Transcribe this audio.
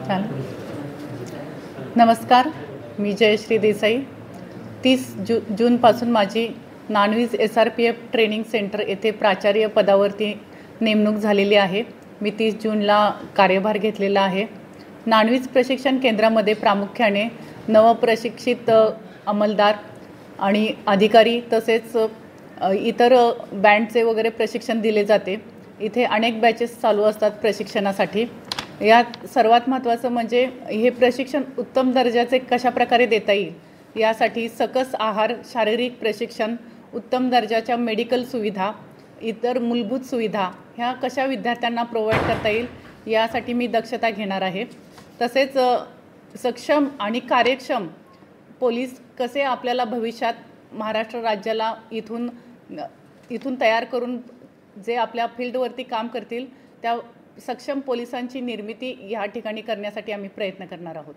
चालेल. नमस्कार, मी जयश्री देसाई. 30 जूनपासून माझी नानवीज SRPF ट्रेनिंग सेंटर येथे प्राचार्य पदावरती नेमणूक झालेली आहे. मी 30 जूनला कार्यभार घेतलेला आहे. नानवीज प्रशिक्षण केंद्रामध्ये प्रामुख्याने नवप्रशिक्षित अंमलदार आणि अधिकारी तसेच इतर बँडचे वगैरे प्रशिक्षण दिले जाते. इथे अनेक बॅचेस चालू असतात प्रशिक्षणासाठी. यात सर्वात महत्त्वाचं म्हणजे हे प्रशिक्षण उत्तम दर्जाचे कशाप्रकारे देता येईल यासाठी सकस आहार, शारीरिक प्रशिक्षण, उत्तम दर्जाच्या मेडिकल सुविधा, इतर मूलभूत सुविधा ह्या कशा विद्यार्थ्यांना प्रोव्हाइड करता येईल यासाठी मी दक्षता घेणार आहे. तसेच सक्षम आणि कार्यक्षम पोलीस कसे आपल्याला भविष्यात महाराष्ट्र राज्याला इथून तयार करून जे आपल्या फील्डवरती काम करतील त्या सक्षम पोलिसांची निर्मिती या ठिकाणी करण्यासाठी आम्ही प्रयत्न करणार आहोत.